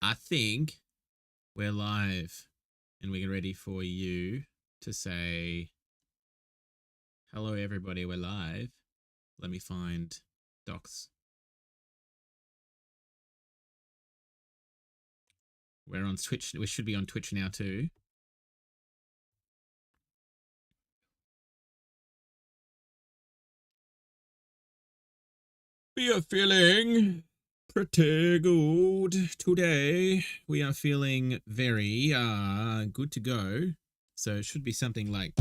I think we're live and we're ready for you to say, hello, everybody, we're live. Let me find docs. We're on Twitch. We should be on Twitch now, too. We are feeling pretty good today. We are feeling very good to go. So it should be something like...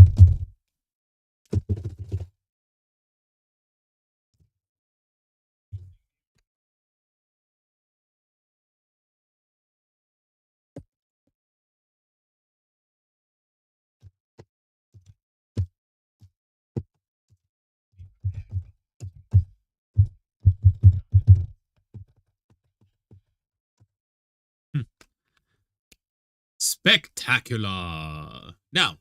Spectacular. Now,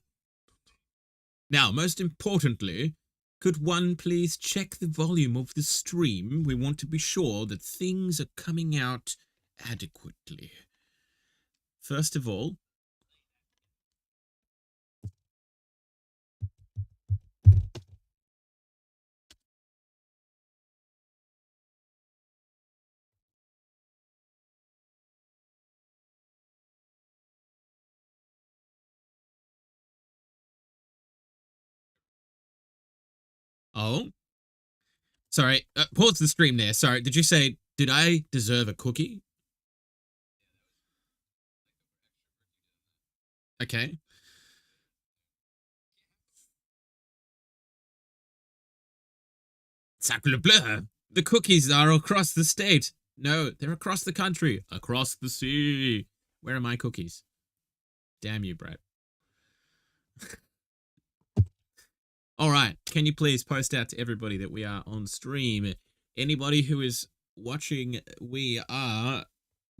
most importantly, could one please check the volume of the stream? We want to be sure that things are coming out adequately. First of all, oh, sorry, pause the stream there. Sorry, did you say, did I deserve a cookie? Okay. Sacre bleu! The cookies are across the state. No, they're across the country, across the sea. Where are my cookies? Damn you, Brad. All right, can you please post out to everybody that we are on stream? Anybody who is watching, we are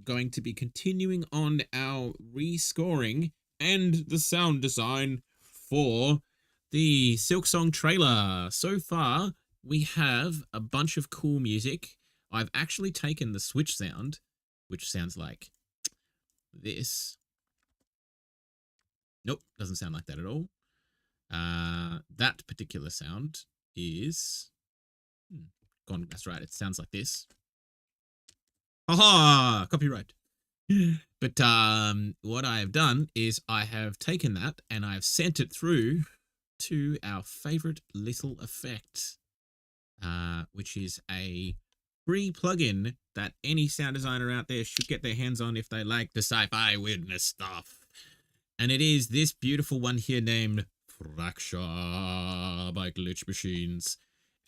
going to be continuing on our rescoring and the sound design for the Silksong trailer. So far, we have a bunch of cool music. I've actually taken the Switch sound, which sounds like this. Nope, doesn't sound like that at all. That particular sound is... gone. That's right, it sounds like this. Haha, copyright. But what I have done is I have taken that and I've sent it through to our favorite little effect, which is a free plugin that any sound designer out there should get their hands on if they like the sci-fi weirdness stuff. And it is this beautiful one here named Fracture by Glitch Machines.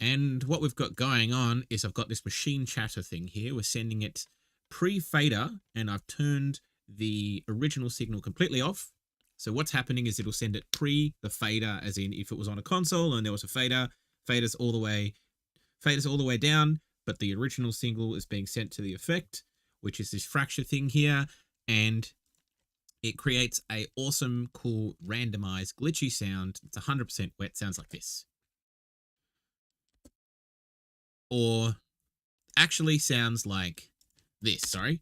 And what we've got going on is I've got this machine chatter thing here. We're sending it pre-fader, and I've turned the original signal completely off. So what's happening is it'll send it pre the fader, as in if it was on a console and there was a fader, faders all the way down, but the original signal is being sent to the effect, which is this fracture thing here, and it creates a awesome, cool, randomized, glitchy sound. It's 100% wet, sounds like this. Or actually sounds like this, sorry.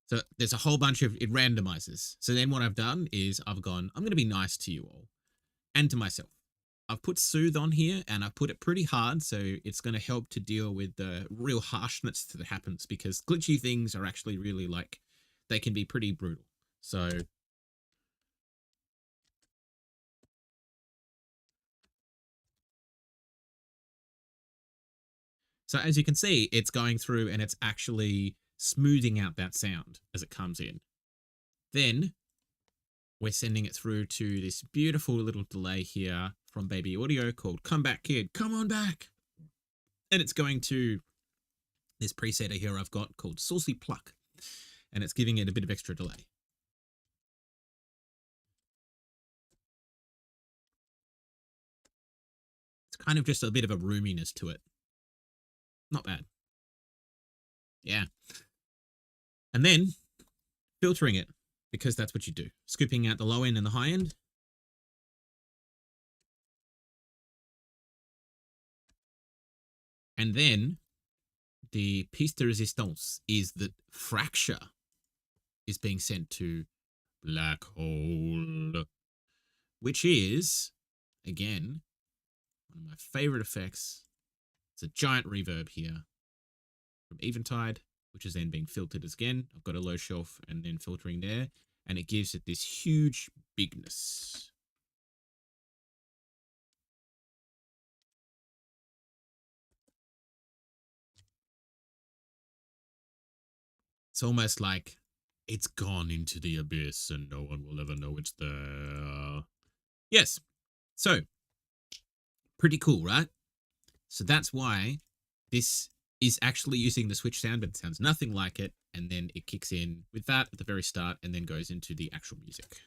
So there's a whole bunch of, it randomizes. So then what I've done is I've gone, I'm going to be nice to you all and to myself. I've put soothe on here and I've put it pretty hard. So it's going to help to deal with the real harshness that happens, because glitchy things are actually really like, they can be pretty brutal. So as you can see, it's going through and it's actually smoothing out that sound as it comes in. Then we're sending it through to this beautiful little delay here from Baby Audio called Come Back Kid, Come On Back. And it's going to this presetter here I've got called Saucy Pluck, and it's giving it a bit of extra delay. It's kind of just a bit of a roominess to it. Not bad. Yeah. And then filtering it, because that's what you do. Scooping out the low end and the high end. And then the piece de resistance is that fracture is being sent to black hole, which is, again, one of my favorite effects. It's a giant reverb here from Eventide, which is then being filtered again. I've got a low shelf and then filtering there, and it gives it this huge bigness. It's almost like it's gone into the abyss and no one will ever know it's there. Yes. So, pretty cool, right? So that's why this is actually using the Switch sound, but it sounds nothing like it. And then it kicks in with that at the very start and then goes into the actual music.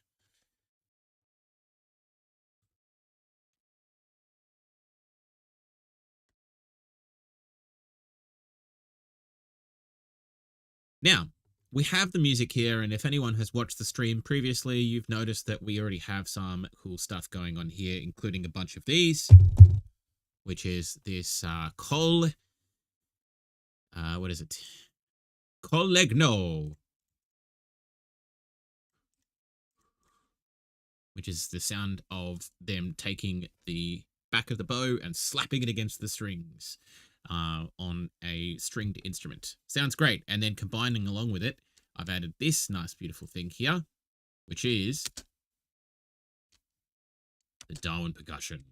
Now, we have the music here, and if anyone has watched the stream previously, you've noticed that we already have some cool stuff going on here, including a bunch of these, which is this what is it? Collegno, which is the sound of them taking the back of the bow and slapping it against the strings on a stringed instrument. Sounds great. And then combining along with it, I've added this nice, beautiful thing here, which is the Darwin percussion.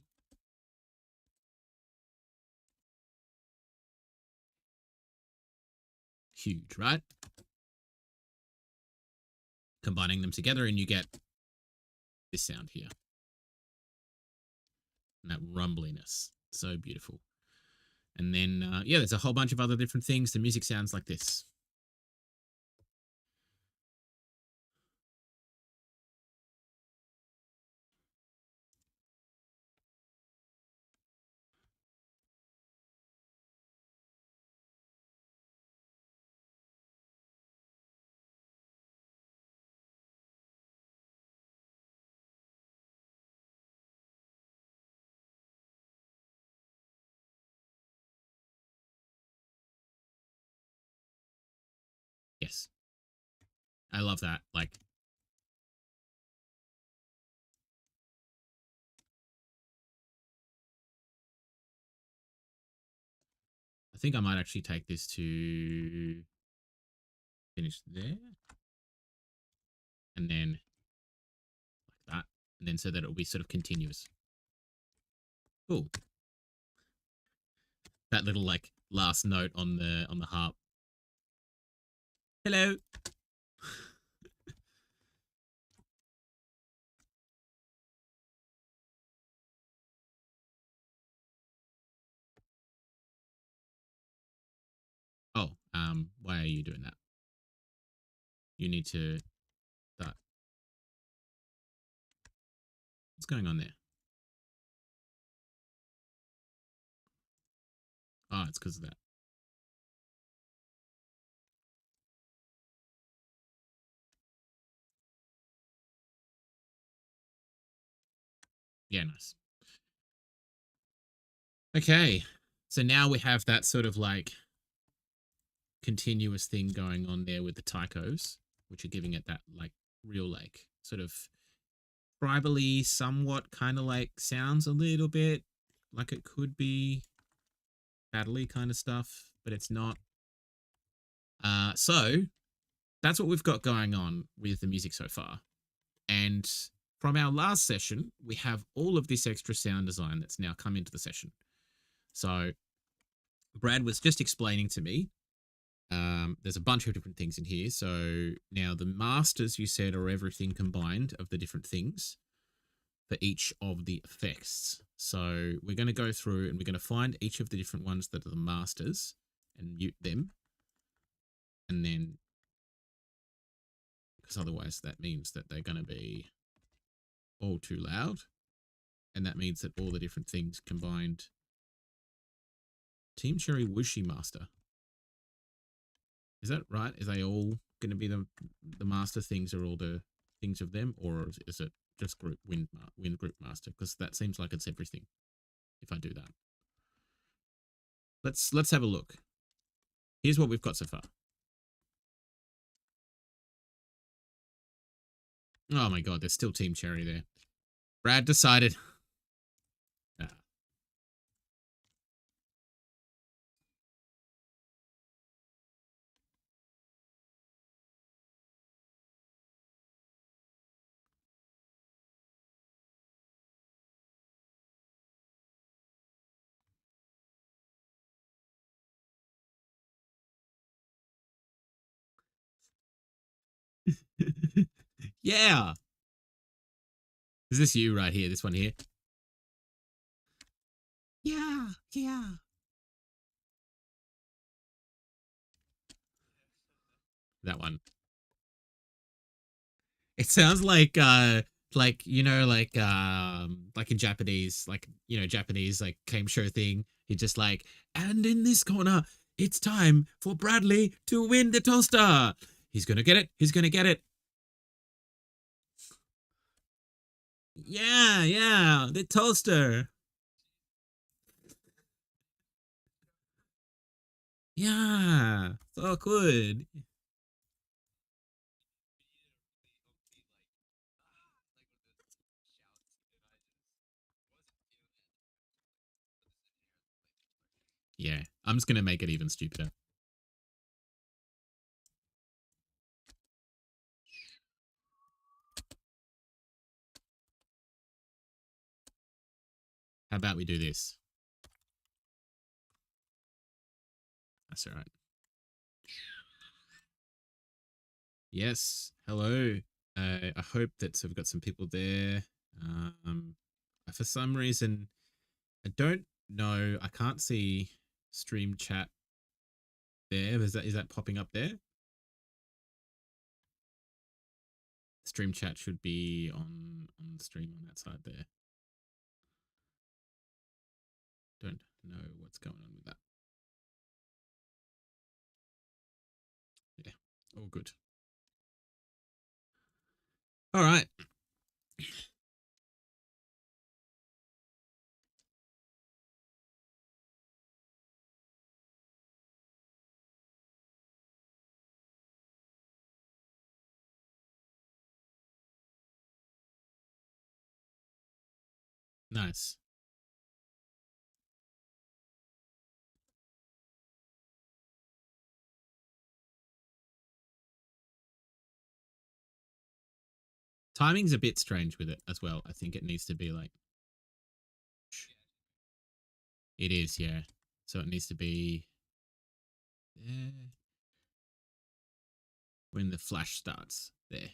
Huge, right? Combining them together and you get this sound here. And that rumbliness. So beautiful. And then, yeah, there's a whole bunch of other different things. The music sounds like this. Yes. I love that. Like, I think I might actually take this to finish there. And then like that. And then so that it'll be sort of continuous. Cool. That little like last note on the harp. Hello. Oh, why are you doing that? You need to start. What's going on there? Oh, it's because of that. Yeah, nice. Okay. So now we have that sort of like continuous thing going on there with the taikos, which are giving it that like real like sort of tribally, somewhat kind of like sounds a little bit like it could be battle-y kind of stuff, but it's not. So that's what we've got going on with the music so far. And from our last session, we have all of this extra sound design that's now come into the session. So Brad was just explaining to me, there's a bunch of different things in here. So now the masters, you said, are everything combined of the different things for each of the effects. So we're going to go through and we're going to find each of the different ones that are the masters and mute them. And then, because otherwise that means that they're going to be all too loud. And that means that all the different things combined. Team Cherry Wushi Master. Is that right? Is they all going to be the master things are all the things of them? Or is it just group wind group master? Because that seems like it's everything if I do that. Let's have a look. Here's what we've got so far. Oh my god, there's still Team Cherry there. Brad decided. Ah. Yeah. Is this you right here? This one here? Yeah, yeah. That one. It sounds like like in Japanese, like Japanese like game show thing. He just like, and in this corner, it's time for Bradley to win the toaster. He's gonna get it. He's gonna get it. Yeah, yeah, the toaster. Yeah, so good. Yeah, I'm just gonna make it even stupider. How about we do this? That's all right. Yes. Hello. I hope that so we've got some people there. Um, for some reason, I don't know. I can't see stream chat there. Is that popping up there? Stream chat should be on the stream on that side there. Don't know what's going on with that. Yeah, all good. All right. Nice. Timing's a bit strange with it as well. I think it needs to be like it is, yeah. So it needs to be there when the flash starts. There.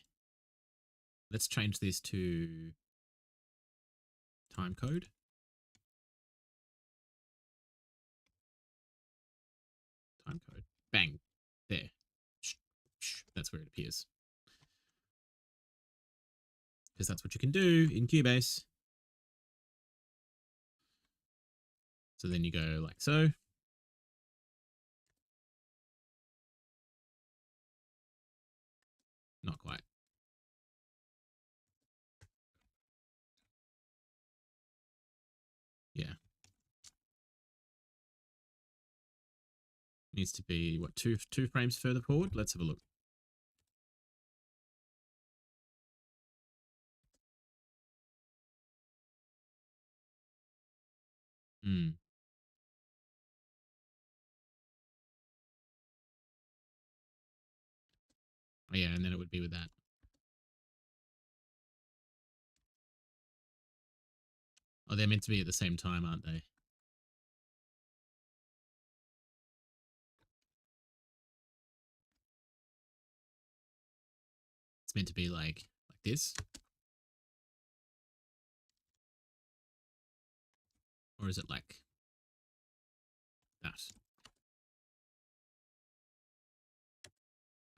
Let's change this to time code. Time code. Bang. There. That's where it appears. Because that's what you can do in Cubase. So then you go like so. Not quite. Yeah. Needs to be what, two frames further forward? Let's have a look. Hmm. Oh, yeah, and then it would be with that. Oh, they're meant to be at the same time, aren't they? It's meant to be like this. Or is it like that?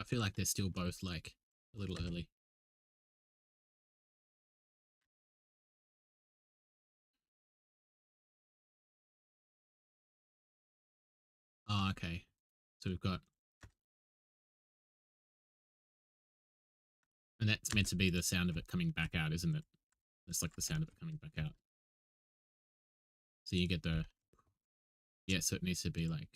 I feel like they're still both like a little early. Oh, okay. So we've got, and that's meant to be the sound of it coming back out, isn't it? It's like the sound of it coming back out. So you get the Yeah, so it needs to be like...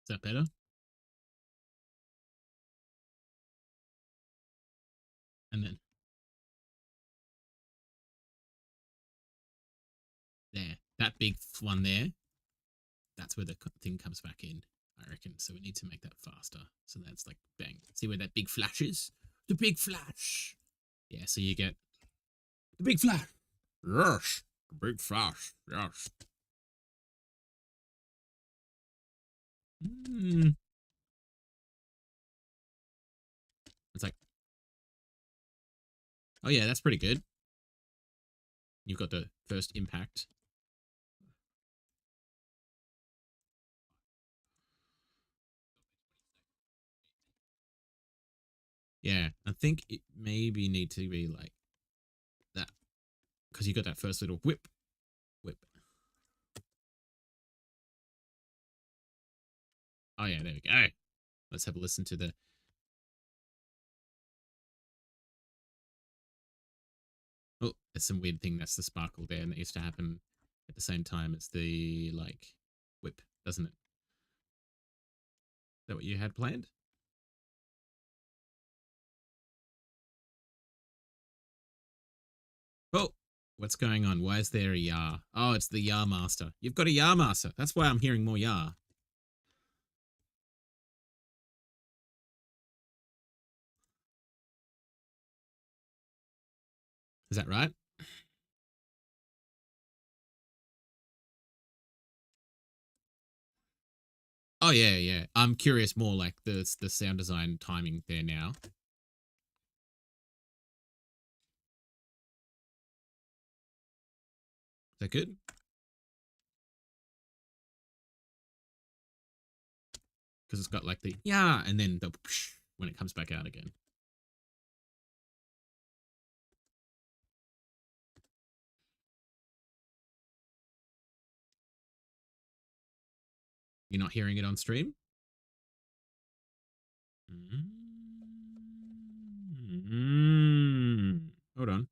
Is that better? And then... There. That big one there. That's where the thing comes back in, I reckon. So we need to make that faster. So that's like, bang. See where that big flash is? The big flash! Yeah, so you get... The big flash! Yes! The big flash. Yes. It's like... Oh yeah, that's pretty good. You've got the first impact. Yeah, I think it maybe need to be like that. Because you got that first little whip. Oh yeah, there we go. Let's have a listen to the... Oh, there's some weird thing. That's the sparkle there, and that used to happen at the same time as the, like, whip, doesn't it? Is that what you had planned? Oh, what's going on? Why is there a Yar? Oh, it's the Yar Master. You've got a Yar Master. That's why I'm hearing more Yar. Is that right? Oh, yeah, yeah. I'm curious more like the sound design timing there now. Is that good? Because it's got like the yeah, and then the psh, when it comes back out again. You're not hearing it on stream? Hold on.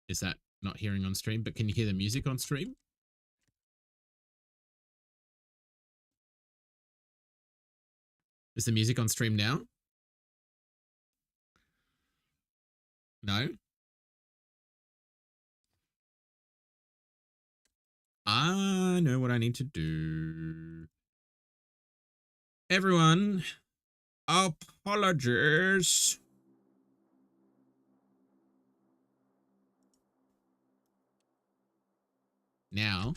Is that not hearing on stream? But can you hear the music on stream? Is the music on stream now? No? I know what I need to do. Everyone, apologies. Now,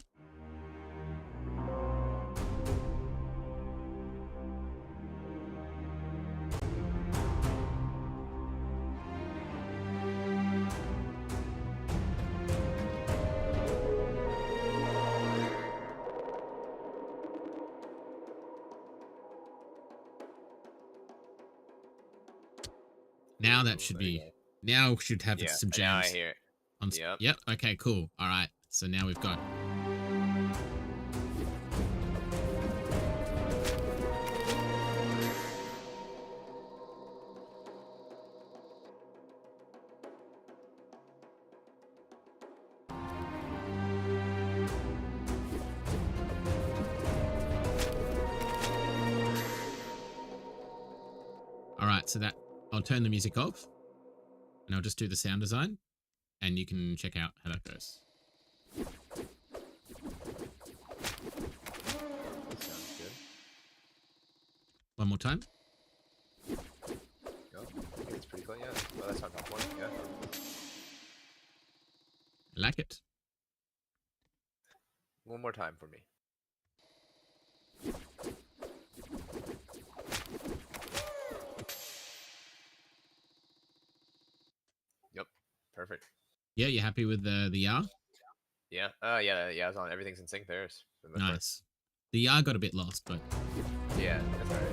now that should be, now should have some jams. Now I hear it. Yep. Okay, cool. All right. So now we've got... All right, so that I'll turn the music off and I'll just do the sound design and you can check out how that goes. Sounds good. One more time. Go. It's pretty clean, yeah. Well, that's not top one, yeah. I like it. One more time for me. Yep. Perfect. Yeah, you happy with the YAR? Yeah. Yeah. It's on. Everything's in sync there. Nice. The YAR got a bit lost, but yeah, that's alright.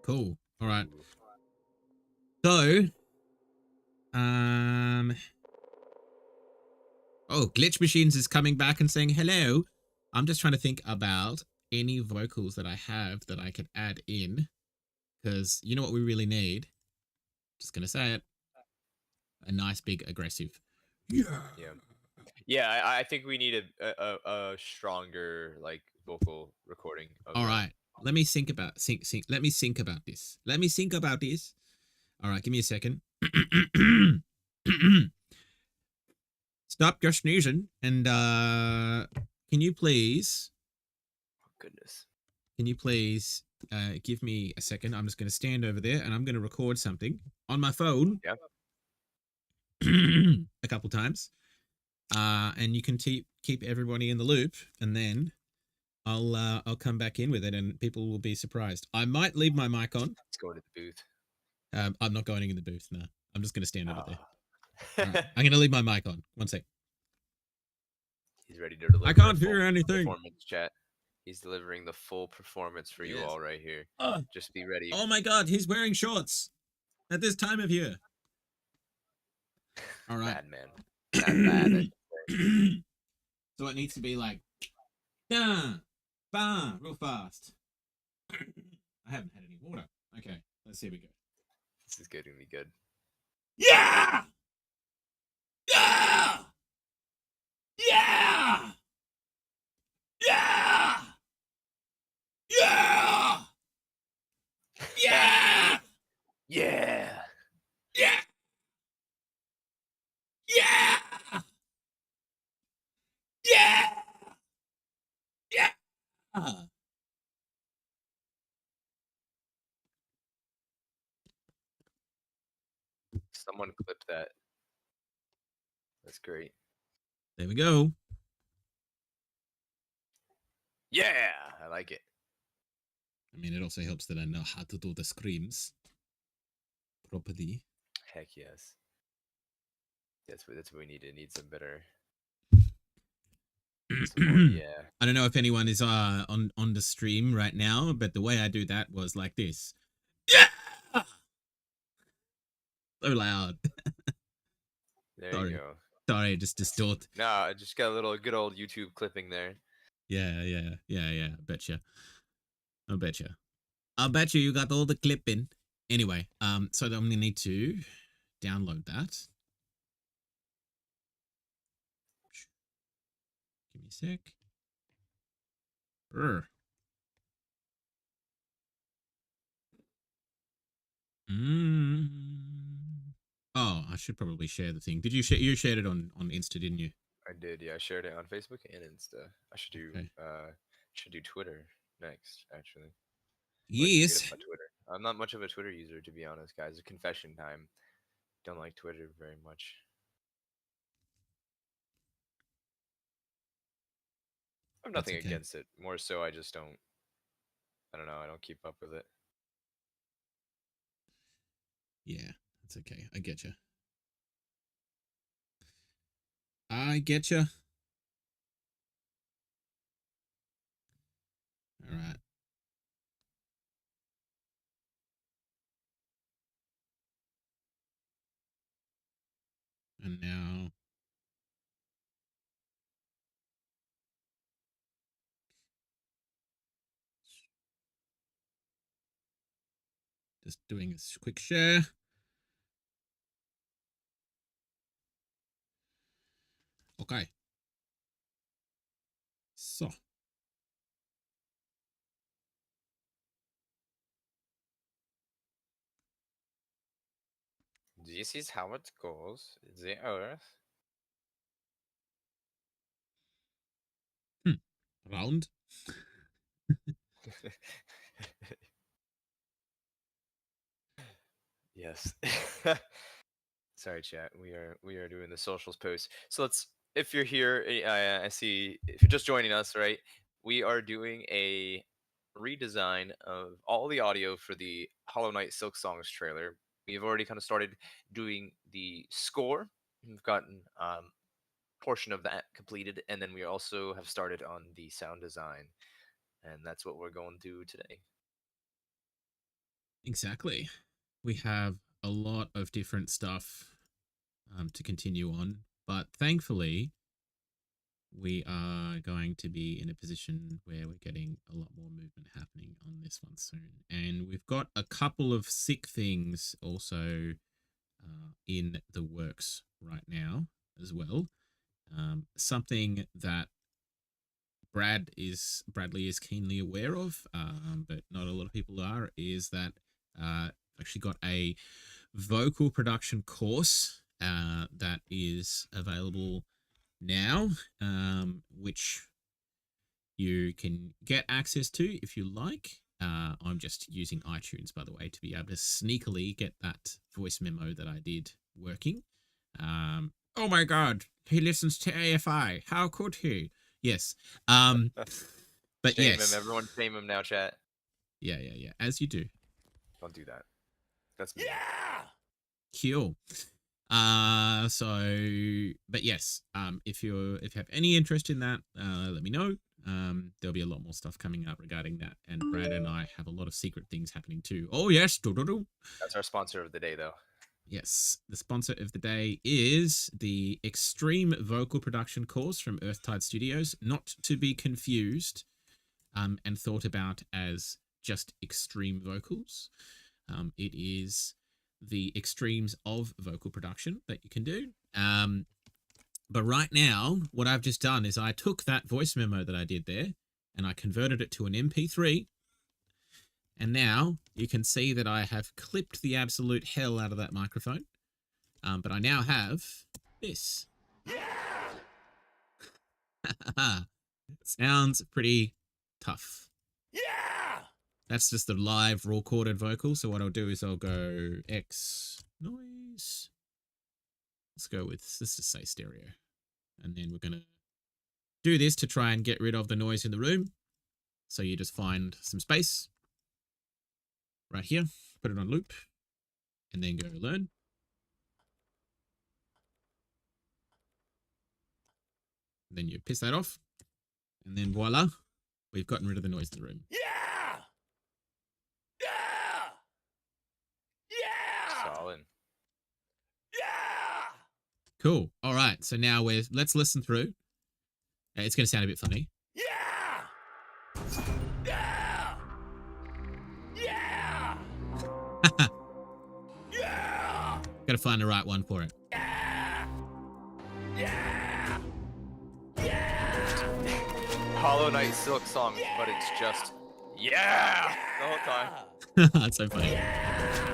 Cool. All right. So, um, oh, Glitch Machines is coming back and saying hello. I'm just trying to think about any vocals that I have that I could add in, because you know what we really need? Just gonna say it. A nice big aggressive. Yeah. Yeah. Yeah, I think we need a stronger like vocal recording of All that. right. Let me think about think. Let me think about this. Let me think about this. All right, give me a second. Stop your sneezing and can you please Oh, goodness. give me a second? I'm just going to stand over there and I'm going to record something on my phone. Yeah. A couple times. And you can keep everybody in the loop, and then I'll come back in with it and people will be surprised. I might leave my mic on. Let's go to the booth. I'm not going in the booth. No, I'm just going to stand over there. Oh. All right, I'm going to leave my mic on. One sec. He's ready to deliver. I can't a full hear anything. Performance chat. He's delivering the full performance for you Yes. all right here. Just be ready. Oh my god, he's wearing shorts at this time of year. All right. Bad man. Bad. So it needs to be like, bah, bah, real fast. I haven't had any water. Okay, let's see we go. This is gonna be good. Yeah! Yeah! Yeah! Yeah! Yeah! Yeah! Yeah. Yeah! Yeah! Yeah! Yeah! Someone clip that. That's great. There we go. Yeah, I like it. I mean, it also helps that I know how to do the screams properly. Heck yes. That's what we need. It needs some better. Some more, yeah. I don't know if anyone is on the stream right now, but the way I do that was like this. Yeah! So loud. There Sorry. you go. Sorry, just distort. No, I just got a little good old YouTube clipping there. Yeah. I betcha. I betcha. I'll bet you got all the clipping. Anyway, so I'm gonna need to download that. Give me a sec. Oh, I should probably share the thing. Did you share? You shared it on Insta, didn't you? I did, yeah. I shared it on Facebook and Insta. I Okay. should do Twitter next, actually. Always forget Yes. about Twitter. I'm not much of a Twitter user, to be honest, guys. A confession time. Don't like Twitter very much. I have That's nothing okay. against it. More so, I just don't. I don't know. I don't keep up with it. Yeah, that's okay. I get you. I get you. All right. And now just doing a quick share. Okay. So. This is how it goes. The Earth. Round. Yes. Sorry, chat. We are doing the socials post. So let's. If you're here, I see. If you're just joining us, right? We are doing a redesign of all the audio for the Hollow Knight Silksong's trailer. We've already kind of started doing the score. We've gotten portion of that completed, and then we also have started on the sound design, and that's what we're going through today. Exactly. We have a lot of different stuff to continue on, but thankfully, we are going to be in a position where we're getting a lot more movement happening on this one soon. And we've got a couple of sick things also in the works right now as well. Something that Bradley is keenly aware of, but not a lot of people are, is that actually got a vocal production course that is available now, which you can get access to if you like. I'm just using iTunes, by the way, to be able to sneakily get that voice memo that I did working. Oh my God, he listens to AFI. How could he? Yes. But Shame yes. him. Everyone shame him now, chat. Yeah. As you do. Don't do that. That's me. Cool. But yes, if you have any interest in that, let me know. There'll be a lot more stuff coming up regarding that, and Brad and I have a lot of secret things happening too. Oh yes, That's our sponsor of the day, though. Yes, the sponsor of the day is the Extreme Vocal Production course from Earthtide Studios, not to be confused and thought about as just extreme vocals. It is the extremes of vocal production that you can do. But right now, what I've just done is I took that voice memo that I did there and I converted it to an MP3. And now you can see that I have clipped the absolute hell out of that microphone. But I now have this. Sounds pretty tough. Yeah! That's just the live recorded vocal. So what I'll do is I'll go X noise. Let's just say stereo. And then we're going to do this to try and get rid of the noise in the room. So you just find some space right here, put it on loop, and then go learn. And then you piss that off, and then voila, we've gotten rid of the noise in the room. Yeah! Yeah! Yeah! Solid. Yeah! Cool. All right. So now let's listen through. It's going to sound a bit funny. Yeah! Yeah! Yeah! Yeah! Got to find the right one for it. Yeah! Yeah! Yeah! Hollow Knight Silksong, but it's just yeah the whole time. That's so funny. Yeah!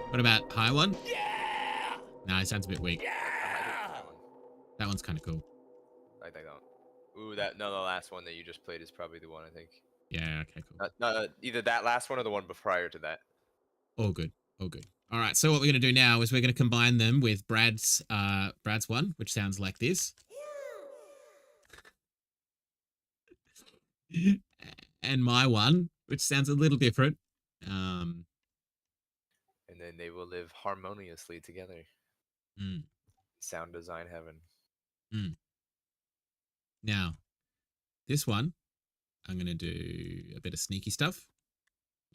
What about high one? Yeah! Nah, it sounds a bit weak. Yeah! That one's kind of cool. I think that. Ooh, the last one that you just played is probably the one I think. Yeah. Okay. Cool. Either that last one or the one prior to that. All good. All good. All right. So what we're going to do now is we're going to combine them with Brad's one, which sounds like this. And my one, which sounds a little different. And then they will live harmoniously together. Sound design heaven. Now, this one, I'm going to do a bit of sneaky stuff.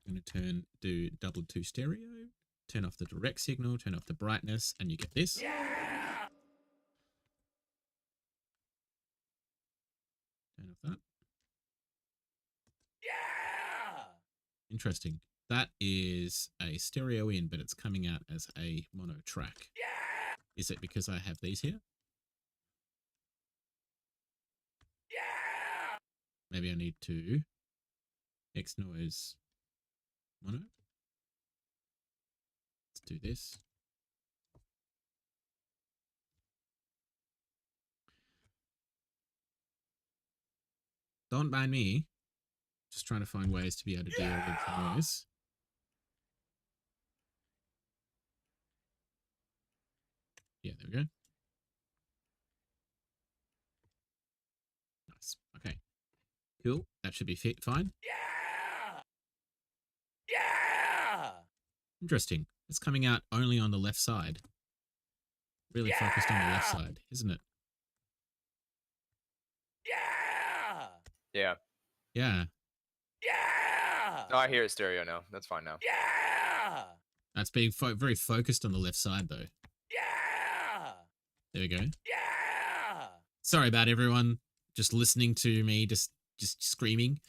I'm going to do double 2 stereo, turn off the direct signal, turn off the brightness, and you get this. Yeah! Turn off that. Yeah! Interesting. That is a stereo in, but it's coming out as a mono track. Yeah! Is it because I have these here? Yeah! Maybe I need to X noise mono. Let's do this. Don't mind me. Just trying to find ways to be able to deal with noise. Yeah, there we go. Nice. Okay. Cool. That should be fine. Yeah! Yeah! Interesting. It's coming out only on the left side. Really focused on the left side, isn't it? Yeah! Yeah. Yeah. Yeah! No, I hear it stereo now. That's fine now. Yeah! That's being very focused on the left side, though. Yeah! There we go. Yeah! Sorry about everyone just listening to me just screaming.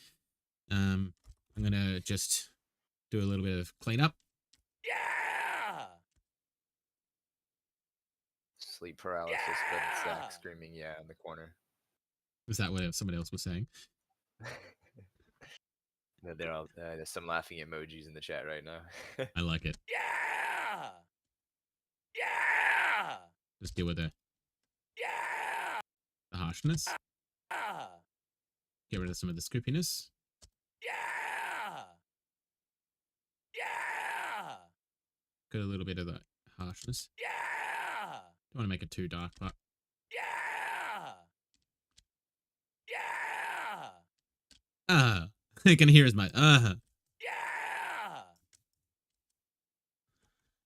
I'm gonna just do a little bit of cleanup. Yeah! Sleep paralysis, but it's Yeah! Zach screaming, yeah, in the corner. Is that what someone else was saying? No, they're all, there's some laughing emojis in the chat right now. I like it. Yeah! Yeah! Just deal with the Yeah! harshness. Get rid of some of the scoopiness. Yeah! Yeah! Got a little bit of the harshness. Yeah! Don't want to make it too dark, but Yeah! Yeah! I can hear as my Yeah!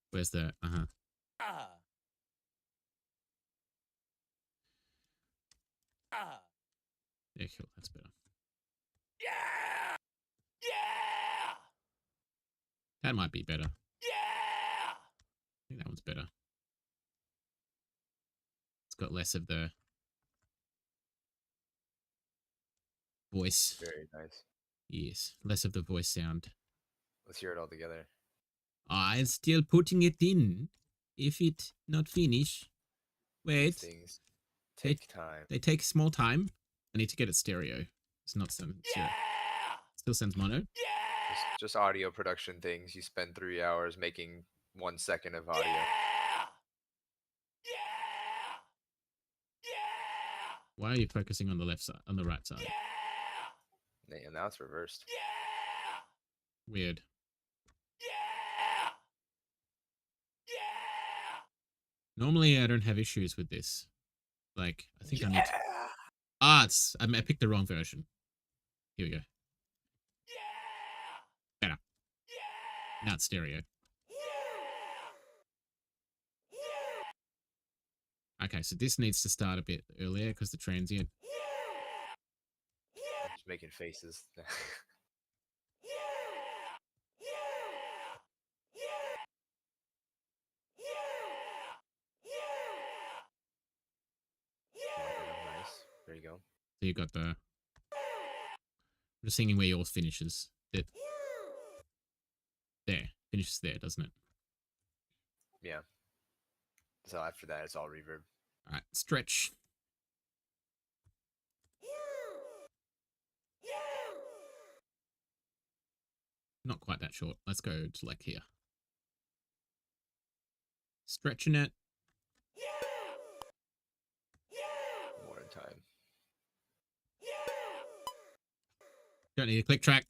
Where's the Yeah, cool. That's better. Yeah! Yeah! That might be better. Yeah! I think that one's better. It's got less of the voice. Very nice. Yes, less of the voice sound. Let's hear it all together. I'm still putting it in. If it not finish. Wait. These things take time. They take small time. I need to get it stereo. It's not some stereo. Still sends mono. Just audio production things. You spend 3 hours making 1 second of audio. Why are you focusing on the left side, on the right side? And now it's reversed. Weird. Normally, I don't have issues with this. Like, I think I need to... I picked the wrong version. Here we go. Better. Now it's stereo. Okay, so this needs to start a bit earlier because the transient... Just making faces. Nice. There you go. So you got the... I'm just thinking where yours finishes. There. Finishes there, doesn't it? Yeah. So after that, it's all reverb. Alright, stretch. Not quite that short. Let's go to like here. Stretching it. More in time. Don't need a click track.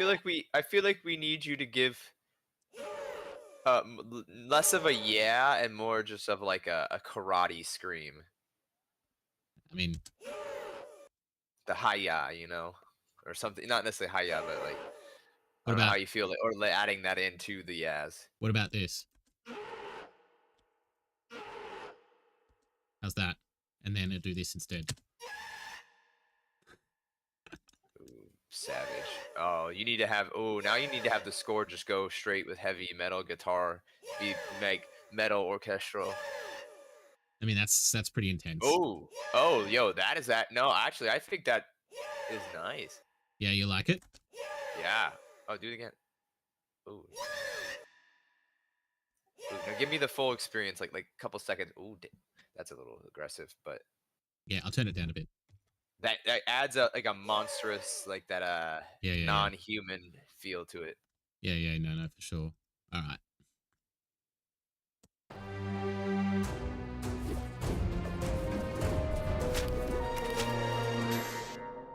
I feel like we need you to give less of a yeah and more just of like a karate scream. I mean, The hi-ya, you know, or something. Not necessarily hi-ya, but like I what don't know about how you feel, or adding that into the yas. what about this? How's that? And then I'll do this instead. Ooh, savage. Oh, you need to have. Oh, now you need to have the score just go straight with heavy metal guitar, be make metal orchestral. I mean, that's pretty intense. Oh, yo, that is that. No, actually, I think that is nice. Yeah, you like it? Yeah. Oh, do it again. Ooh. Ooh, now give me the full experience, like a couple seconds. Ooh, that's a little aggressive, but Yeah, I'll turn it down a bit. that adds like a monstrous, like that Yeah. non-human feel to it. Yeah, no, for sure. All right.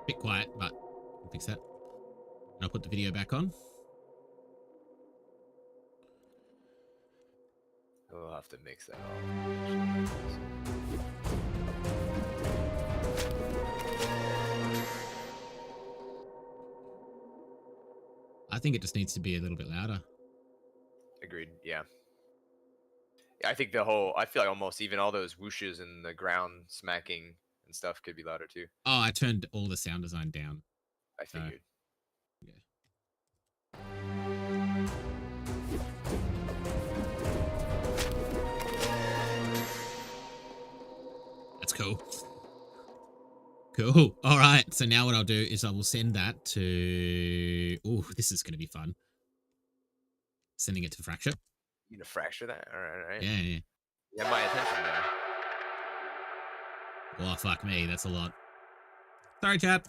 Bit quiet, but I'll fix that. And I'll put the video back on. We'll have to mix that all. I think it just needs to be a little bit louder. Agreed. Yeah. I think I feel like almost even all those whooshes and the ground smacking and and stuff could be louder too. Oh, I turned all the sound design down. I figured. Yeah. That's cool. Cool. All right. So now what I'll do is I will send that to... Oh, this is going to be fun. Sending it to Fracture. You gonna fracture that? All right. Yeah, yeah. You have my attention now. Oh, fuck me. That's a lot. Sorry, chat.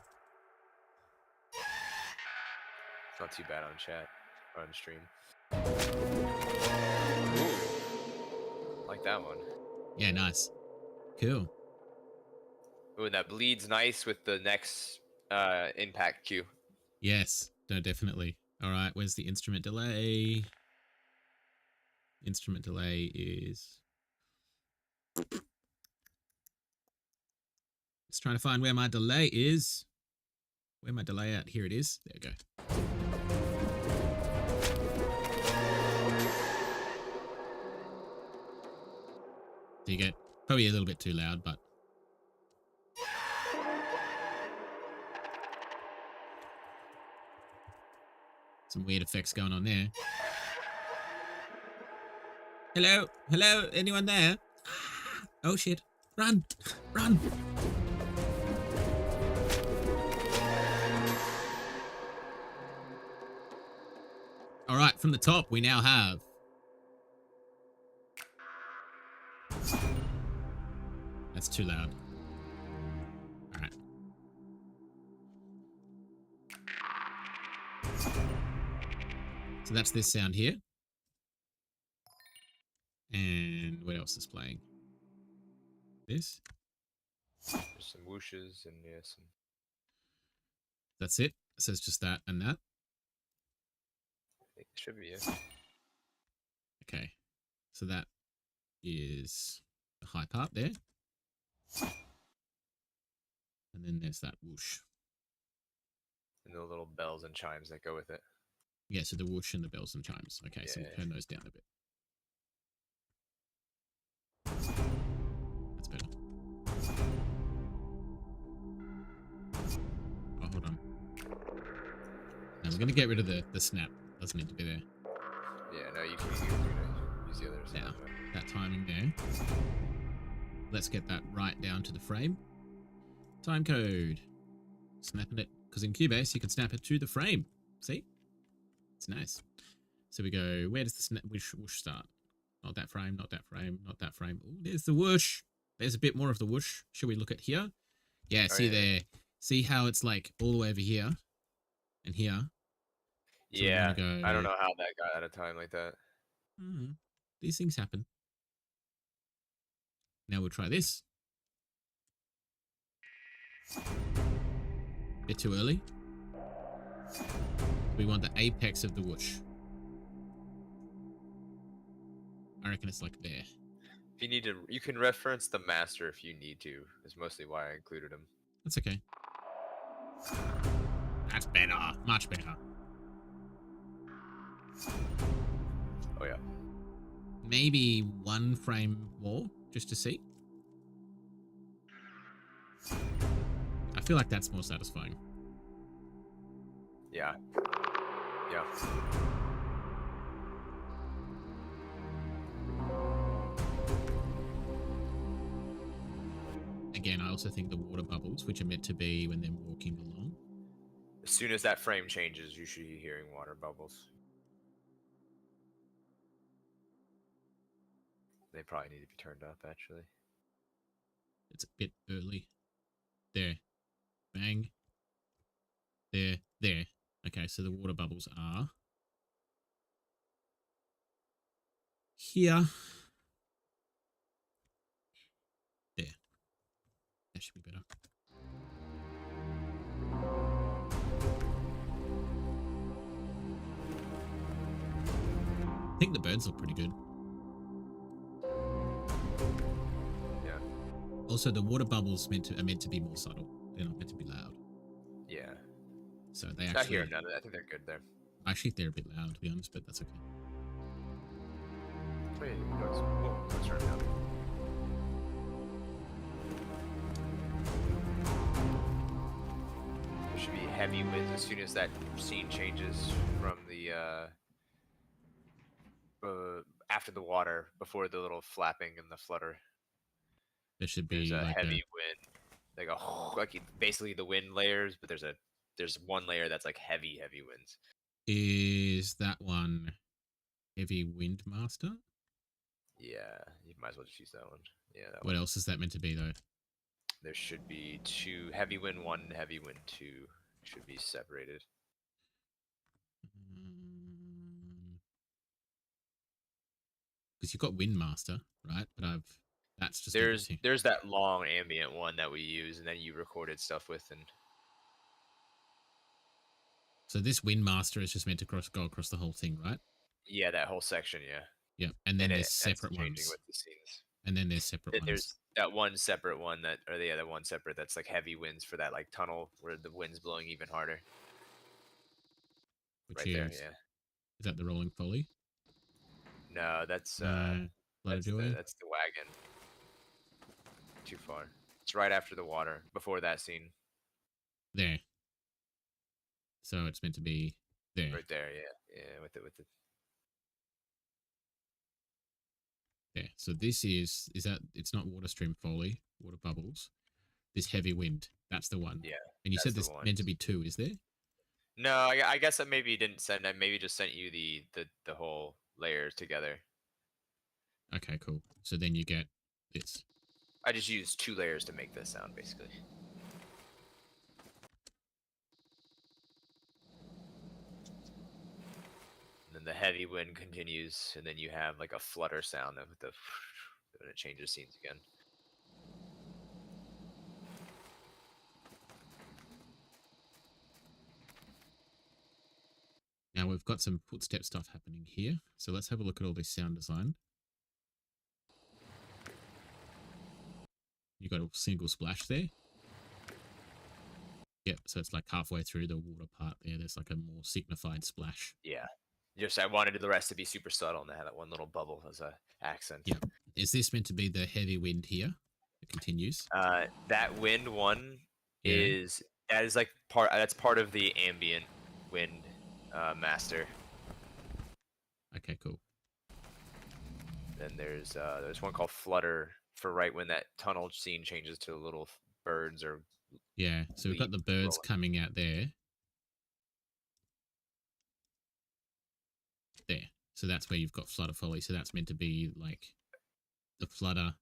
It's not too bad on chat or on stream. Ooh. Like that one. Yeah, nice. Cool. Ooh, and that bleeds nice with the next impact cue. Yes. No, definitely. All right. Where's the instrument delay? Instrument delay is... Just trying to find where my delay is. Where my delay at? Here it is. There we go. So you get probably a little bit too loud, but some weird effects going on there. Hello? Hello? Anyone there? Oh shit. Run! Run! All right, from the top, we now have... That's too loud. All right. So that's this sound here. And what else is playing? This. There's some whooshes and yeah, some. That's it. So it's just that and that. I think it should be it. Okay. So that is the high part there. And then there's that whoosh. And the little bells and chimes that go with it. Yeah, so the whoosh and the bells and chimes. Okay, so we'll Yeah. turn those down a bit. That's better. Oh, hold on. Now we're going to get rid of the snap. Doesn't need to be there. Yeah, no, you can use the other side. Now, that timing there. Let's get that right down to the frame. Time code. Snapping it. Because in Cubase, you can snap it to the frame. See? It's nice. So we go, where does the whoosh start? Not that frame, not that frame, not that frame. Oh, there's the whoosh. There's a bit more of the whoosh. Should we look at here? Yeah, see there. See how it's like all the way over here and here? So Yeah, go, I don't know how that got out of time like that. These things happen. Now we'll try this. Bit too early. We want the apex of the whoosh. I reckon it's like there. If you need to, you can reference the master if you need to. Is mostly why I included him. That's okay. That's better. Much better. Oh yeah. Maybe one frame more, just to see. I feel like that's more satisfying. Yeah. Yeah. Again, I also think the water bubbles, which are meant to be when they're walking along. As soon as that frame changes, you should be hearing water bubbles. They probably need to be turned up, actually. It's a bit early. There. Bang. There. There. Okay, so the water bubbles are here. There. That should be better. I think the birds look pretty good. Yeah. Also, the water bubbles are meant to be more subtle. They're not meant to be loud. Yeah. So they I actually... hear them now. I think they're good there. Actually, they're a bit loud, to be honest, but that's okay. Wait, let's turn it down. should be heavy winds as soon as that scene changes from the after the water, before the little flapping and the flutter. There should There's be a like heavy wind, like basically the wind layers, but there's one layer that's like heavy winds. Is that one Heavy Wind Master? Yeah, you might as well just use that one. Yeah, that What one. else is that meant to be though? There should be 2 heavy wind 1, heavy wind 2 should be separated. Because you've got Wind Master, right? But that's just everything. There's that long ambient one that we use, and then you recorded stuff with, and So this Wind Master is just meant to go across the whole thing, right? yeah, that whole section, yeah. Yeah. And then And there's it ends up separate changing ones. with the scenes. And then there's separate Then ones. there's that one separate one that one separate that's like heavy winds for that like tunnel where the wind's blowing even harder. Which Right is, there, yeah. Is that the Rolling Folly? No, that's Flutter that's Joy? the wagon. Too far. It's right after the water, before that scene. There. So it's meant to be there. Right there, yeah. Yeah, with the There. So this is that it's not Water Stream Folly, Water Bubbles. This Heavy Wind. That's the one. yeah. And you that's said the there's one. meant to be 2, is there? No, I guess I maybe didn't send. I maybe just sent you the whole layers together. Okay, cool. So then you get this. I just used 2 layers to make this sound, basically. And then the heavy wind continues, and then you have like a flutter sound of the when it changes scenes again. Now we've got some footstep stuff happening here. So let's have a look at all this sound design. You got a single splash there. Yep, so it's like halfway through the water part there. There's like a more signified splash. Yeah. Just I wanted the rest to be super subtle and they had that one little bubble as a accent. Yeah. Is this meant to be the heavy wind here? It continues. That wind one Yeah. is like that's part of the ambient wind master. Okay, cool. Then there's one called flutter for right when that tunnel scene changes to little birds or Yeah, so we've got the birds rolling. coming out there. There. So that's where you've got Flutter Folly. So that's meant to be like the flutter.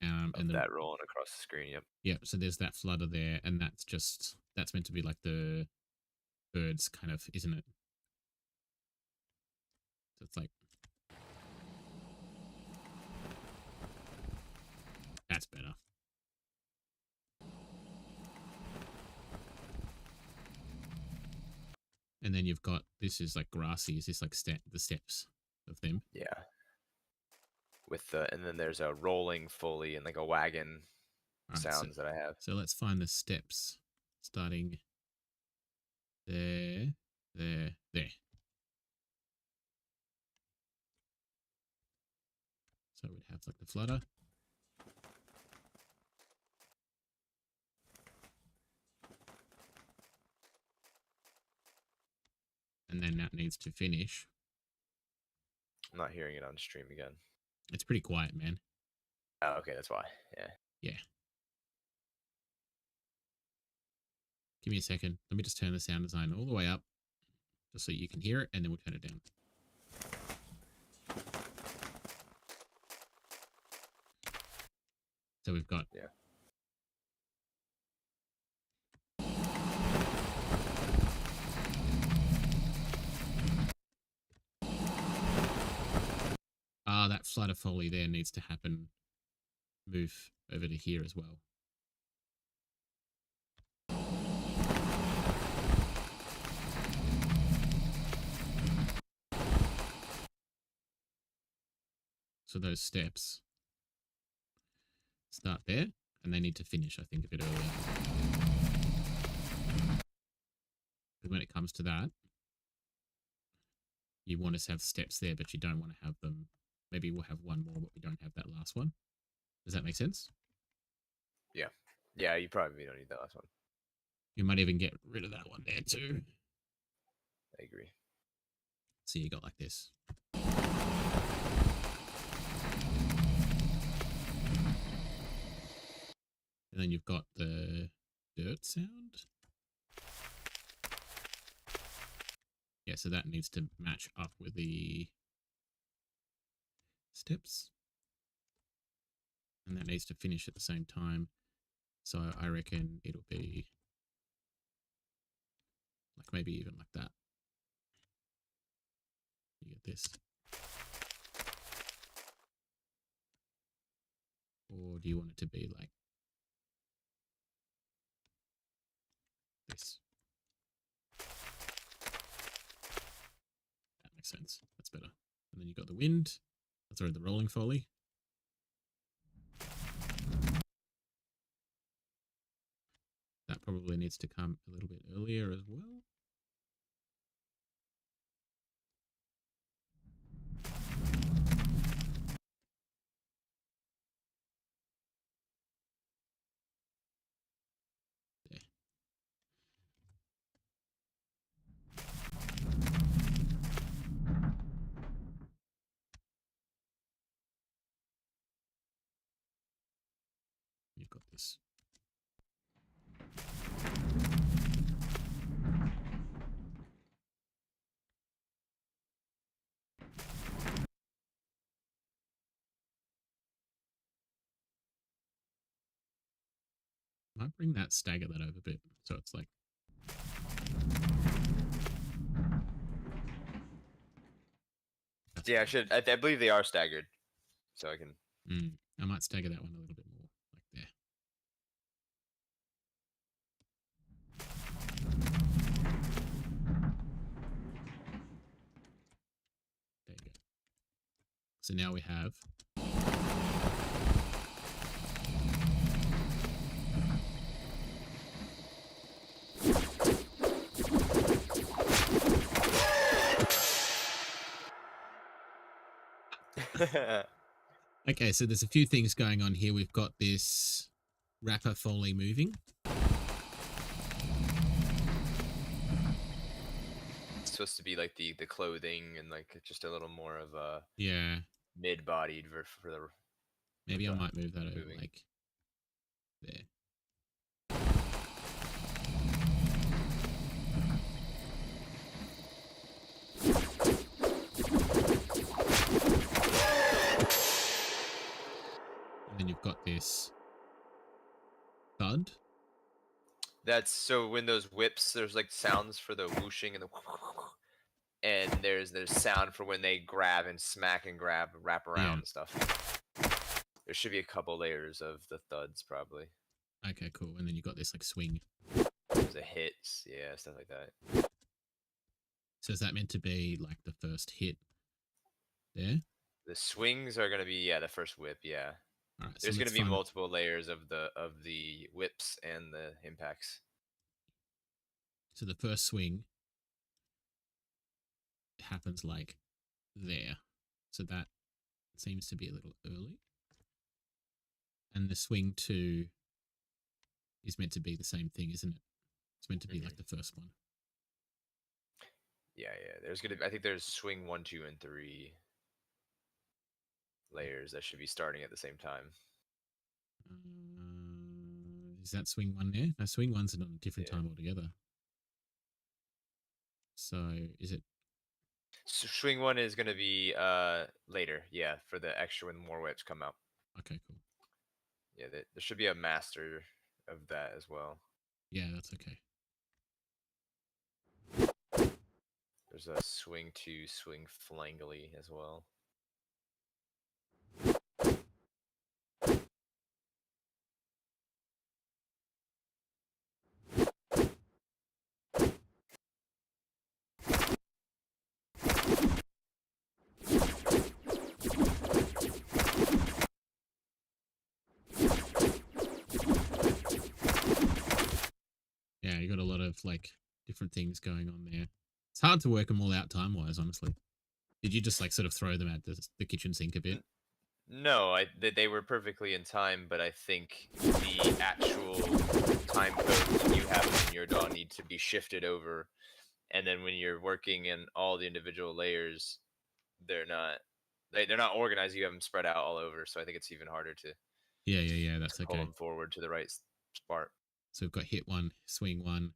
And that rolling across the screen, yep. Yeah, so there's that flutter there, and that's meant to be like the birds kind of, isn't it? So it's like that's better. And then you've got, this is like grassy. Is this like the steps of them? Yeah. With and then there's a rolling Foley and like a wagon All right, sounds that I have. So let's find the steps starting there. So we'd have like the flutter. And then that needs to finish. I'm not hearing it on stream again. It's pretty quiet, man. Oh, okay, that's why. Yeah. Yeah. Give me a second. Let me just turn the sound design all the way up just so you can hear it, and then we'll turn it down. So we've got that flutter foley there needs to happen. Move over to here as well. So those steps start there, and they need to finish, I think, a bit earlier. Because when it comes to that, you want to have steps there, but you don't want to have them. Maybe we'll have one more, but we don't have that last one. Does that make sense? Yeah. Yeah, you probably don't need that last one. You might even get rid of that one there too. I agree. So you got like this. And then you've got the dirt sound. Yeah, so that needs to match up with the steps. And that needs to finish at the same time. So I reckon it'll be like maybe even like that. You get this. Or do you want it to be like this? That makes sense. That's better. And then you got the wind. Sorry, the rolling foley. That probably needs to come a little bit earlier as well. There. You've got this. Might bring that, stagger that over a bit. So it's like. Yeah, I should. I believe they are staggered, so I can. I might stagger that one a little bit more, like there. There you go. So now we have. Okay, so there's a few things going on here. We've got this wrapper foley moving. It's supposed to be like the clothing and like just a little more of a Yeah. mid-bodied for the. Maybe I the might move that over moving. like there. And then you've got this thud. That's so when those whips, there's like sounds for the whooshing and the. And there's sound for when they grab and smack and grab, wrap around Yeah. and stuff. There should be a couple layers of the thuds probably. Okay, cool. And then you've got this like swing. There's the hits, yeah, stuff like that. So is that meant to be like the first hit there? The swings are gonna be the first whip, yeah. All right. There's so gonna let's be find- multiple layers of the whips and the impacts. So the first swing happens like there. So that seems to be a little early. And the swing 2 is meant to be the same thing, isn't it? It's meant to be like the first one. Yeah. There's gonna. I think there's swing 1, 2, and 3 layers that should be starting at the same time. Is that swing 1 there? No, swing 1's on a different time altogether. So is it? So swing 1 is gonna be later, yeah, for the extra when more whips come out. Okay, cool. Yeah, there should be a master of that as well. Yeah, that's okay. There's a swing 2, swing flangly as well. Yeah, you got a lot of like different things going on there. It's hard to work them all out time-wise, honestly. Did you just like sort of throw them at the kitchen sink a bit? No, they were perfectly in time, but I think the actual time codes that you have in your DAW need to be shifted over, and then when you're working in all the individual layers, they're not they're not organized. You have them spread out all over, so I think it's even harder to Yeah. That's pull okay. them forward to the right spot. So we've got hit 1, swing 1,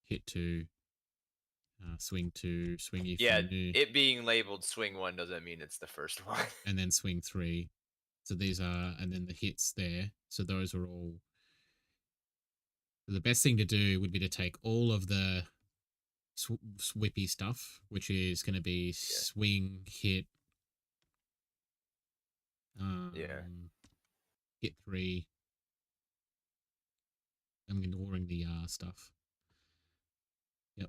hit 2, swing 2, swing if Yeah, you knew, it being labeled swing 1 doesn't mean it's the first one. and then swing 3. So these are, and then the hits there. So those are all. The best thing to do would be to take all of the swippy stuff, which is going to be swing, hit, hit 3. I'm ignoring the stuff. Yep,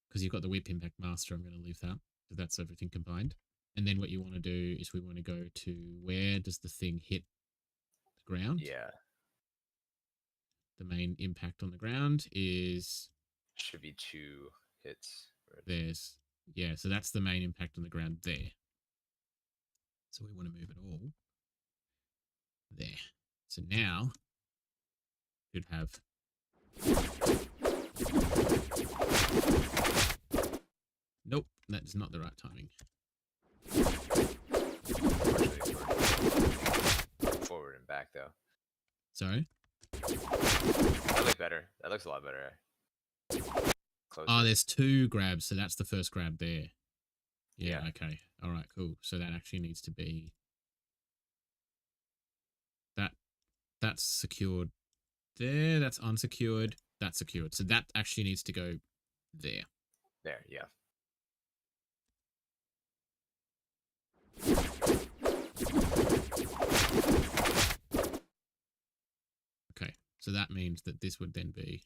because you've got the whip impact master. I'm going to leave that because that's everything combined. And then what you want to do is we want to go to where does the thing hit the ground? Yeah, The main impact on the ground is should be 2 hits. there's, yeah, so that's the main impact on the ground there. So we want to move it all there. So now should have nope, that's not the right timing. Forward and back though. Sorry? That looks better. That looks a lot better. Closer. Oh, there's 2 grabs, so that's the first grab there. Yeah. Okay. All right, cool. So that actually needs to be that's secured there, that's unsecured, that's secured. So that actually needs to go there. There, yeah. Okay. So that means that this would then be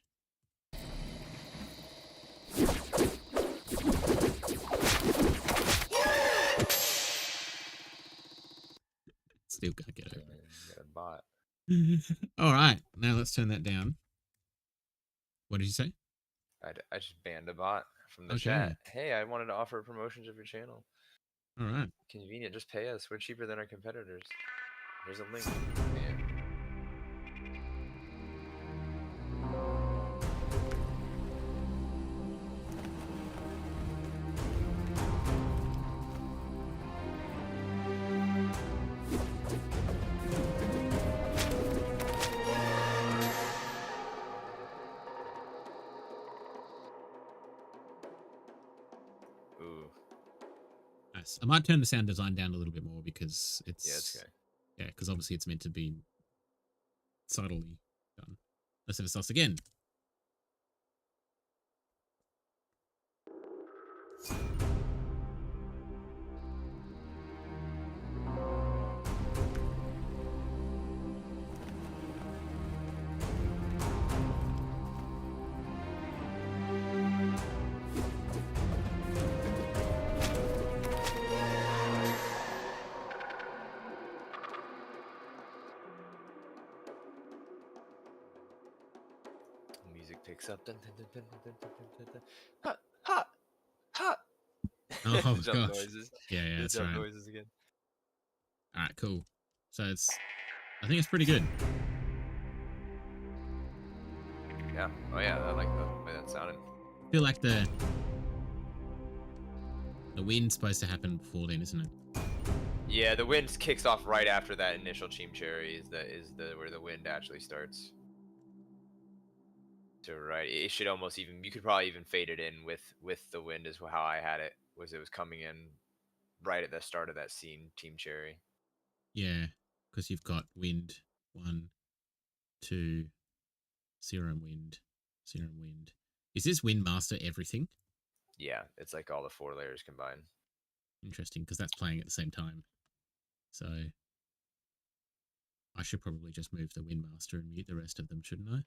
still can't get over it. Got a bot. All right, now let's turn that down. What did you say? I just banned a bot from the Okay. chat. Hey, I wanted to offer promotions of your channel. All right. Convenient, just pay us. We're cheaper than our competitors. Here's a link. Yeah. Ooh. Nice. I might turn the sound design down a little bit more because it's Yeah, it's okay. Yeah, because obviously it's meant to be subtly done. Let's have a sauce again. Music picks up. Dun, dun, dun, dun, dun, dun, dun, dun, dun. Ha! Ha! Ha! Oh The jump gosh. noises. Yeah, The that's jump right. noises again. All right, cool. So I think it's pretty good. Yeah. Oh yeah, I like the way that sounded. I feel like the wind's supposed to happen before then, isn't it? Yeah, the wind kicks off right after that initial Cheam Cherry is the where the wind actually starts. So right, it should almost even you could probably even fade it in with the wind is how I had it. Was it was coming in right at the start of that scene, Team Cherry. Yeah, because you've got wind 1, 2, serum wind, serum wind. Is this wind master everything? Yeah, it's like all the 4 layers combined. Interesting, because that's playing at the same time. So I should probably just move the wind master and mute the rest of them, shouldn't I?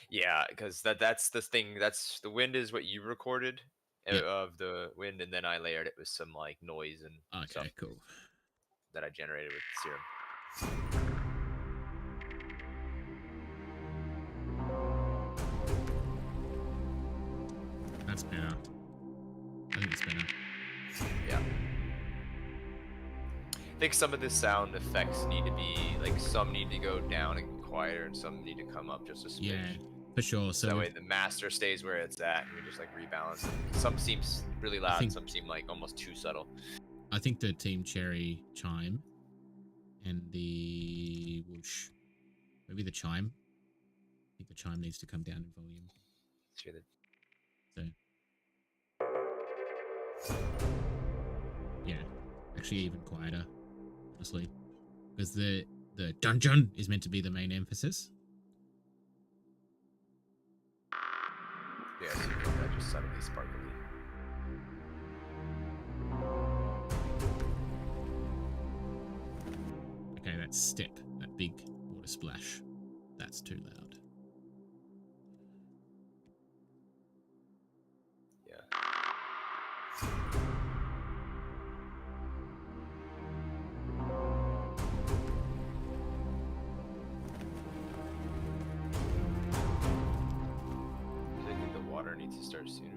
Yeah, because that's the thing. That's the wind is what you recorded Yep. of the wind, and then I layered it with some like noise and stuff Okay, cool. that I generated with Serum. That's better. I think it's better. Yeah. think some of the sound effects need to be like some need to go down and get quieter, and some need to come up just a smidge. Yeah, for sure. So that So way the master stays where it's at, and we just like rebalance it. Some seems really loud, think- some seem like almost too subtle. I think the Team Cherry chime and the whoosh, maybe the chime. I think the chime needs to come down in volume. Let's hear the So yeah, actually even quieter, honestly, because the dungeon is meant to be the main emphasis. yeah, so that just suddenly sparkly. Okay, that step, that big water splash, that's too loud. Yeah. I think the water needs to start sooner.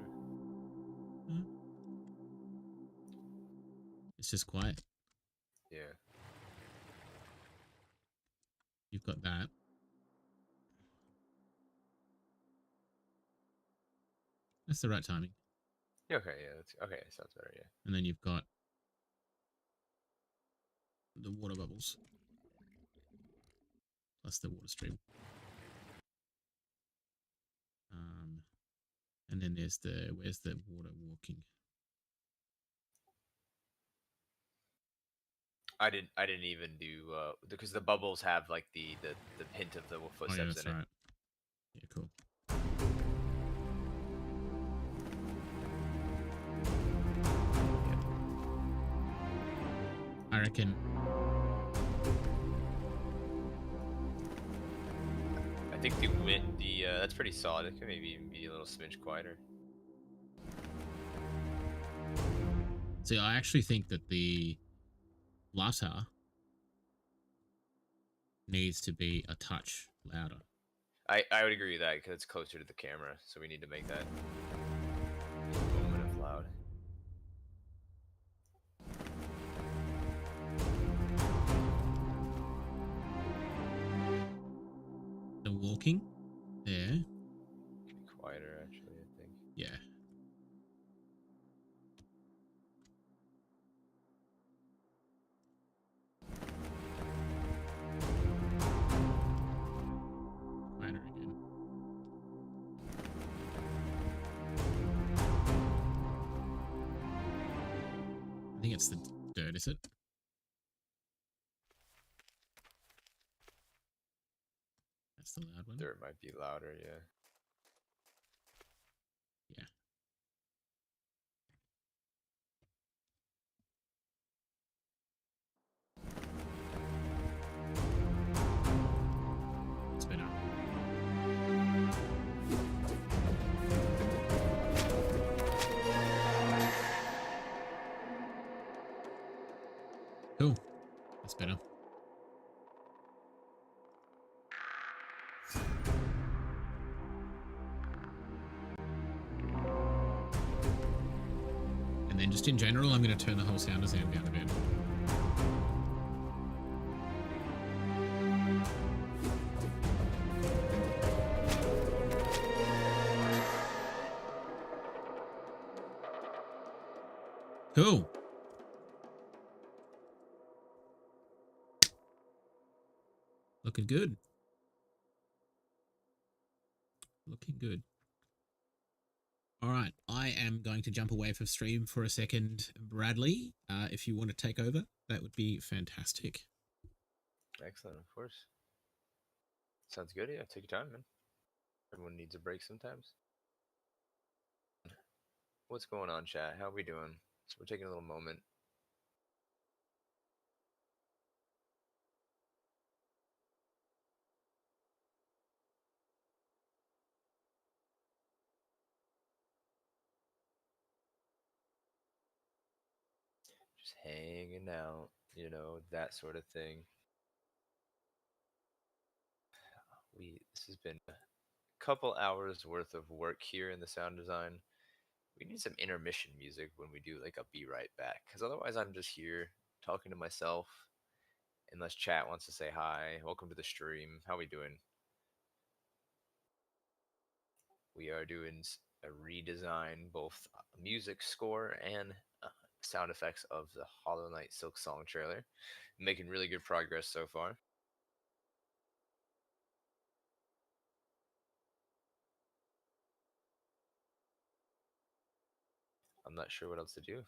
It's just quiet. Yeah. You've got that. That's the right timing. Okay, yeah, that's okay, sounds better, yeah. And then you've got the water bubbles plus the water stream. And then there's where's the water walking? I didn't even do because the bubbles have like the hint of the Oh footsteps yeah, that's in it. right. Yeah, cool. I reckon. I think the that's pretty solid. It could maybe even be a little smidge quieter. See, I actually think that the flutter needs to be a touch louder. I would agree with that because it's closer to the camera, so we need to make that moment of loud. The walking there. Could be quieter, actually. I think. Yeah. Quieter again. I think it's the dirt, is it? That's the loud one. Dirt might be louder, yeah. Yeah. It's better. Cool. That's better. And then just in general, I'm going to turn the whole sound design down a bit. Cool. Looking good. Looking good. All right. I am going to jump away from stream for a second. Bradley, if you want to take over, that would be fantastic. Excellent, of course. Sounds good. Yeah, take your time, man. Everyone needs a break sometimes. What's going on, chat? How are we doing? So we're taking a little moment. Just hanging out, you know, that sort of thing. This has been a couple hours worth of work here in the sound design. We need some intermission music when we do like a be right back, because otherwise I'm just here talking to myself. Unless chat wants to say hi. Welcome to the stream. How we doing? We are doing a redesign, both music score and sound effects of the Hollow Knight Silksong trailer. Making really good progress so far. I'm not sure what else to do.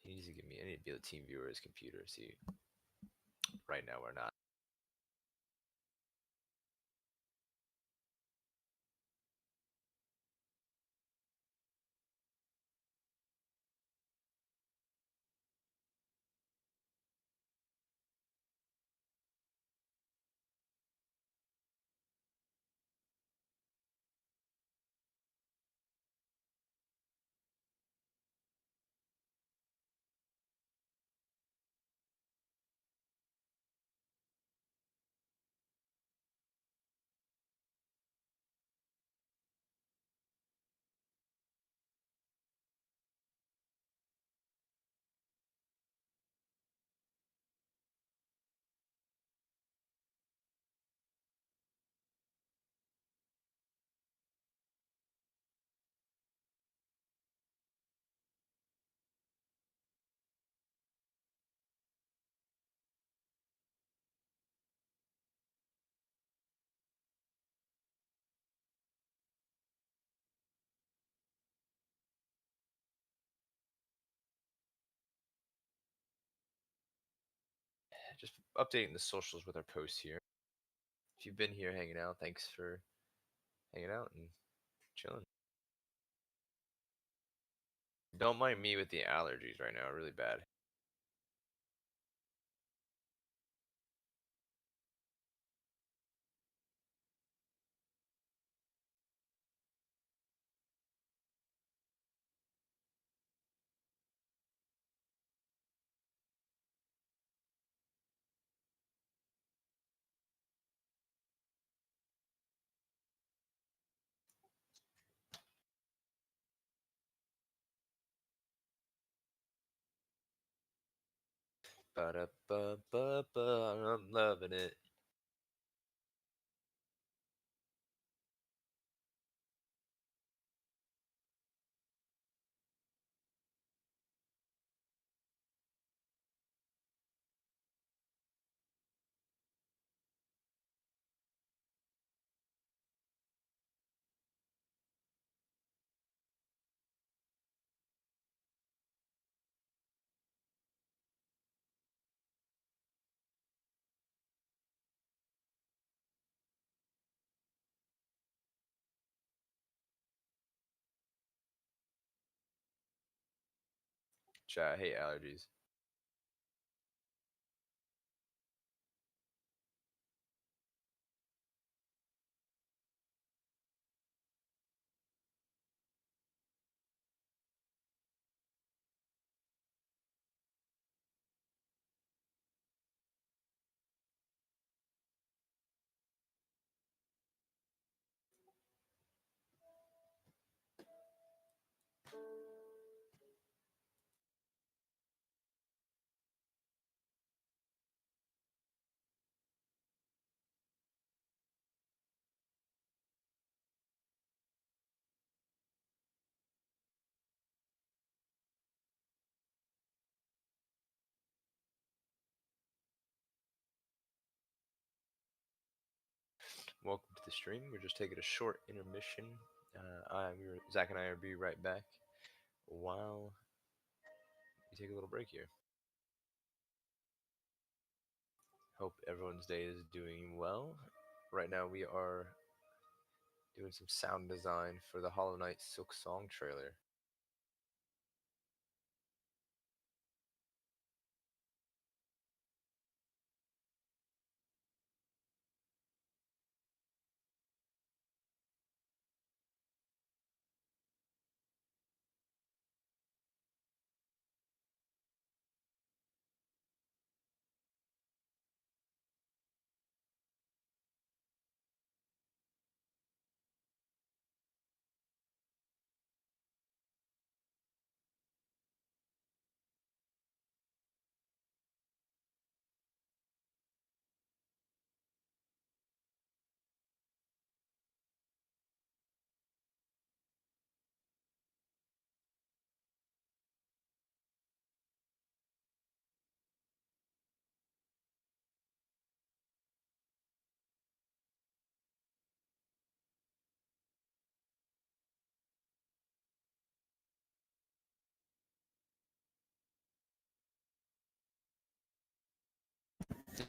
He needs to give me any to be the team viewer's computer. See, right now we're not. Just updating the socials with our posts here. If you've been here hanging out, thanks for hanging out and chilling. Don't mind me with the allergies right now, really bad. Ba-da-ba-ba-ba, I'm loving it. Chat, I hate allergies. Welcome to the stream. We're just taking a short intermission. Zach and I will be right back while we take a little break here. Hope everyone's day is doing well. Right now we are doing some sound design for the Hollow Knight Silksong trailer.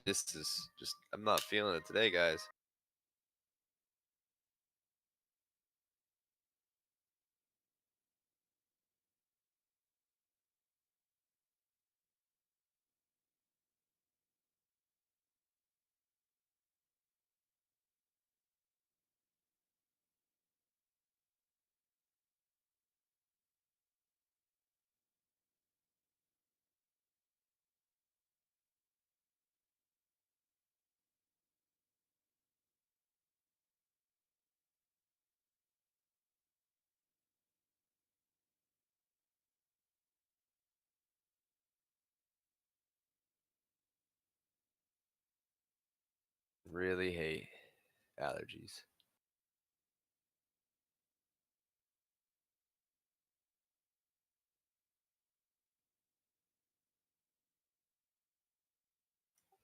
This is just, I'm not feeling it today, guys. Really hate allergies.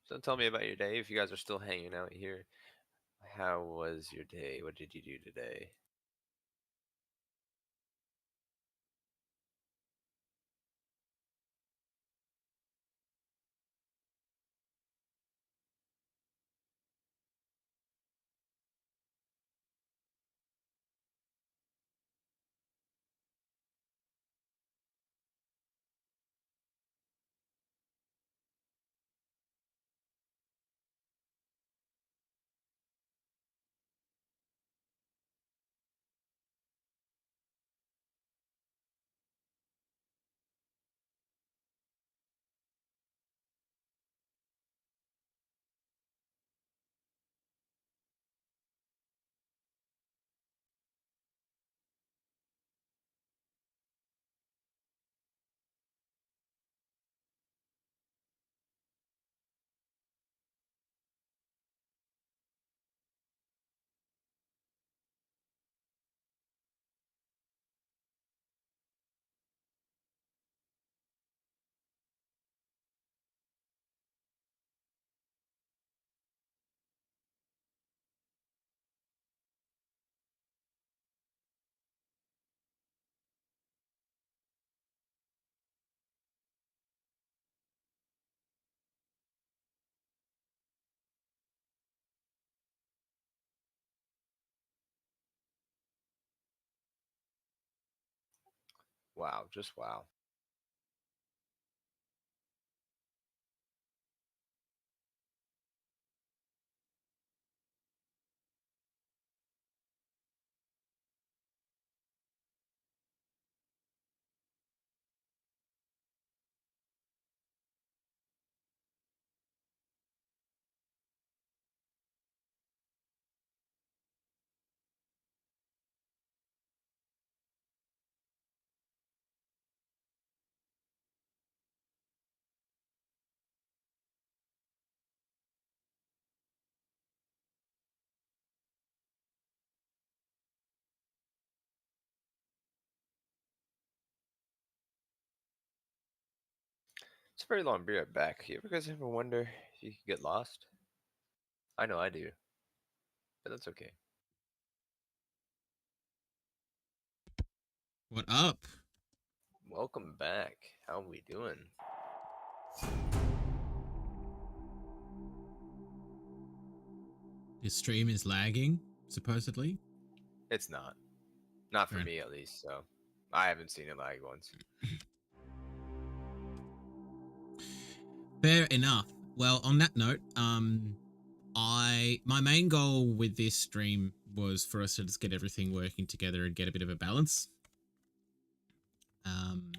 So tell me about your day. If you guys are still hanging out here, how was your day? What did you do today? Wow, just wow. It's a very long beer back. You guys ever wonder if you could get lost? I know I do, but that's okay. What up? Welcome back. How we doing? Your stream is lagging, supposedly. It's not. Not for Right. me, at least. So I haven't seen it lag once. Fair enough. Well, on that note, my main goal with this stream was for us to just get everything working together and get a bit of a balance.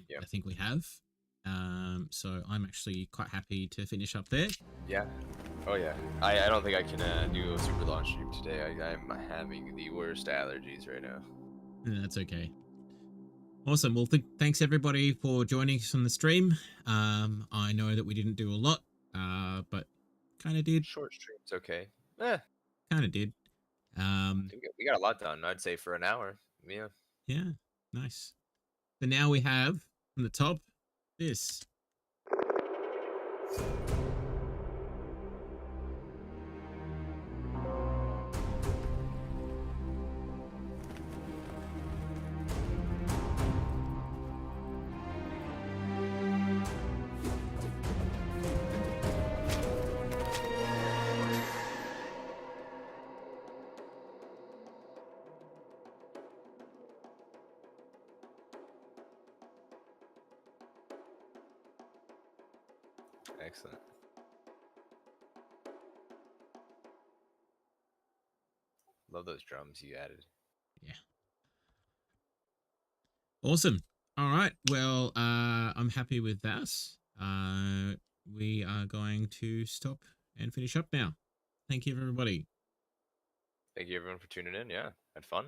Yep. I think we have. So I'm actually quite happy to finish up there. Yeah. Oh yeah. I don't think I can do a super long stream today. I'm having the worst allergies right now. That's okay. Awesome. Well, thanks everybody for joining us on the stream. I know that we didn't do a lot, but kind of did. Short streams, okay. Eh, Kind of did. we got a lot done. I'd say for an hour. Yeah. Yeah, nice. So now we have from the top this. Excellent. Love those drums you added. Yeah. Awesome. All right. Well, I'm happy with that. We are going to stop and finish up now. Thank you, everybody. Thank you everyone for tuning in. Yeah, had fun.